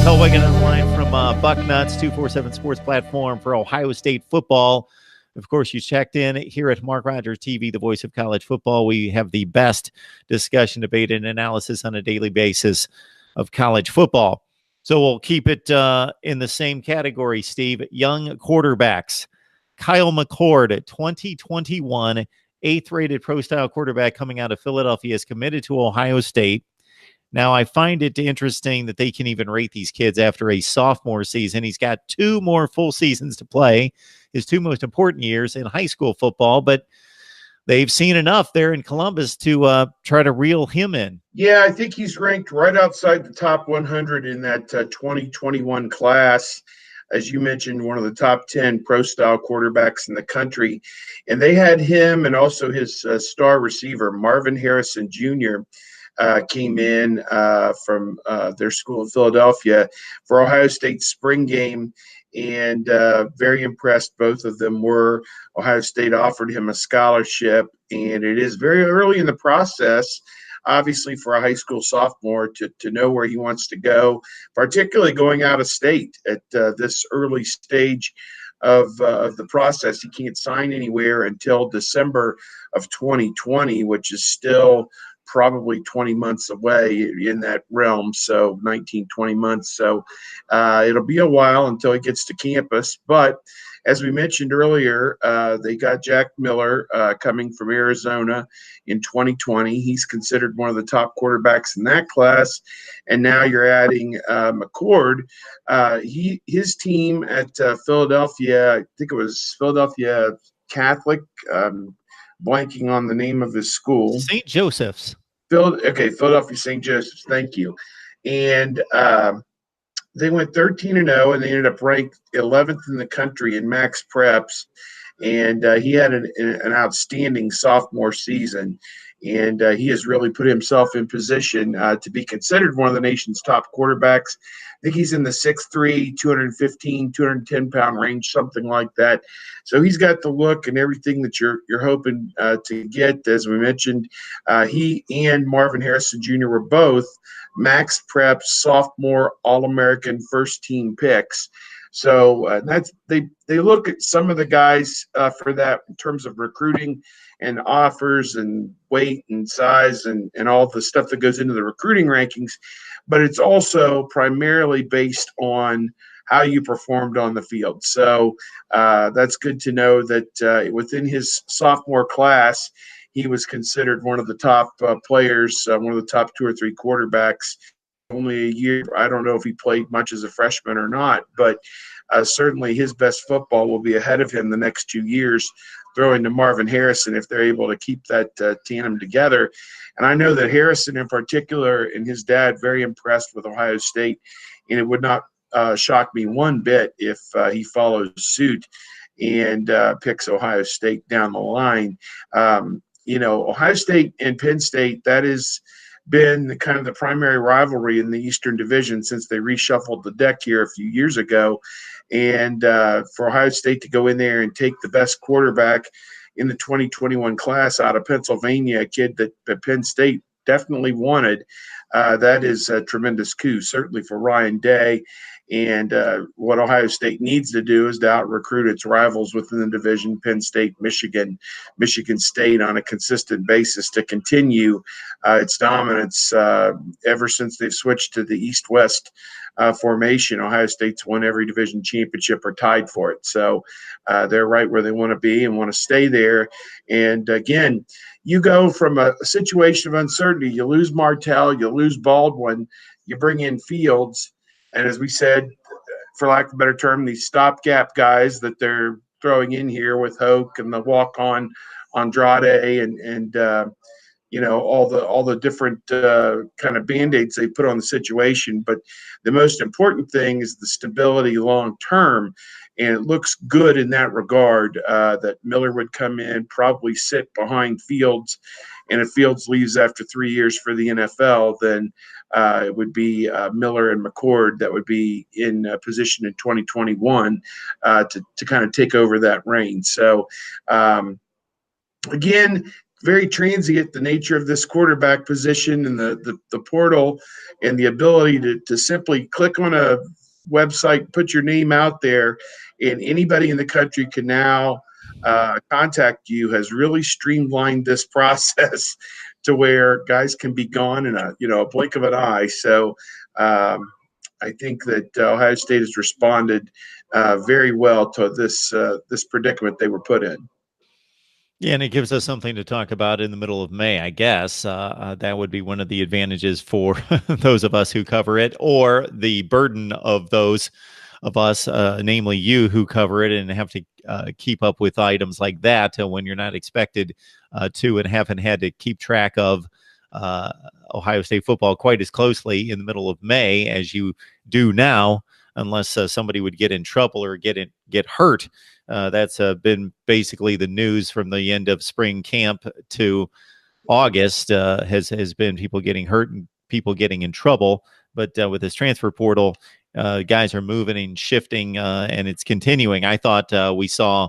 Hell Wagon on the line from Bucknuts, 247 Sports platform for Ohio State football. Of course, you checked in here at Mark Rogers TV, the voice of college football. We have the best discussion, debate, and analysis on a daily basis of college football. So we'll keep it in the same category, Steve. Young quarterbacks. Kyle McCord, 2021, eighth-rated pro-style quarterback coming out of Philadelphia, is committed to Ohio State. Now, I find it interesting that they can even rate these kids after a sophomore season. He's got 2 more full seasons to play, his 2 most important years in high school football, but they've seen enough there in Columbus to try to reel him in. Yeah, I think he's ranked right outside the top 100 in that 2021 class. As you mentioned, one of the top 10 pro-style quarterbacks in the country. And they had him and also his star receiver, Marvin Harrison Jr., came in from their school in Philadelphia for Ohio State's spring game, and very impressed both of them were. Ohio State offered him a scholarship, and it is very early in the process, obviously, for a high school sophomore to know where he wants to go, particularly going out of state at this early stage of the process. He can't sign anywhere until December of 2020, which is still probably 20 months away in that realm, so 19, 20 months. So it'll be a while until he gets to campus. But as we mentioned earlier, they got Jack Miller coming from Arizona in 2020. He's considered one of the top quarterbacks in that class. And now you're adding McCord. His team at Philadelphia, I think it was Philadelphia Catholic, blanking on the name of his school. St. Joseph's. Philadelphia St. Joseph's. Thank you. And they went 13-0, and they ended up ranked 11th in the country in max preps. And he had an outstanding sophomore season. And he has really put himself in position to be considered one of the nation's top quarterbacks. I think he's in the 6'3", 215, 210-pound range, something like that. So he's got the look and everything that you're hoping to get. As we mentioned, he and Marvin Harrison Jr. were both max prep sophomore All-American first-team picks. So they look at some of the guys for that in terms of recruiting and offers and weight and size and all the stuff that goes into the recruiting rankings. But it's also primarily based on how you performed on the field. So that's good to know that within his sophomore class, he was considered one of the top players, one of the top 2 or 3 quarterbacks. Only a year. I don't know if he played much as a freshman or not, but certainly his best football will be ahead of him the next 2 years, throwing to Marvin Harrison if they're able to keep that tandem together. And I know that Harrison in particular and his dad very impressed with Ohio State, and it would not shock me one bit if he follows suit and picks Ohio State down the line. Ohio State and Penn State, that has been the primary rivalry in the Eastern Division since they reshuffled the deck here a few years ago. And for Ohio State to go in there and take the best quarterback in the 2021 class out of Pennsylvania, a kid that Penn State definitely wanted, that is a tremendous coup, certainly for Ryan Day. And what Ohio State needs to do is to out-recruit its rivals within the division, Penn State, Michigan State, on a consistent basis to continue its dominance. Ever since they've switched to the East-West formation, Ohio State's won every division championship or tied for it. So they're right where they want to be and want to stay there. And, again, you go from a situation of uncertainty. You lose Martell, you lose Baldwin, you bring in Fields. And as we said, for lack of a better term, these stopgap guys that they're throwing in here with Hoke and the walk-on Andrade and all the different kind of Band-Aids they put on the situation. But the most important thing is the stability long-term. And it looks good in that regard that Miller would come in, probably sit behind Fields. And if Fields leaves after 3 years for the NFL, then it would be Miller and McCord that would be in position in 2021 to kind of take over that reign. So, again, very transient, the nature of this quarterback position and the portal and the ability to simply click on a website, put your name out there, and anybody in the country can now contact you, has really streamlined this process to where guys can be gone in a blink of an eye. So I think that Ohio State has responded very well to this predicament they were put in. Yeah, and it gives us something to talk about in the middle of May, I guess. That would be one of the advantages for those of us who cover it, or the burden of those of us, namely you, who cover it and have to keep up with items like that when you're not expected to, and haven't had to keep track of Ohio State football quite as closely in the middle of May as you do now, unless somebody would get in trouble or get hurt. That's been basically the news from the end of spring camp to August, has been people getting hurt and people getting in trouble. But with this transfer portal, guys are moving and shifting, and it's continuing. I thought we saw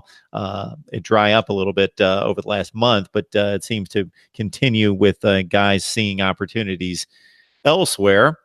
it dry up a little bit over the last month, but it seems to continue with guys seeing opportunities elsewhere.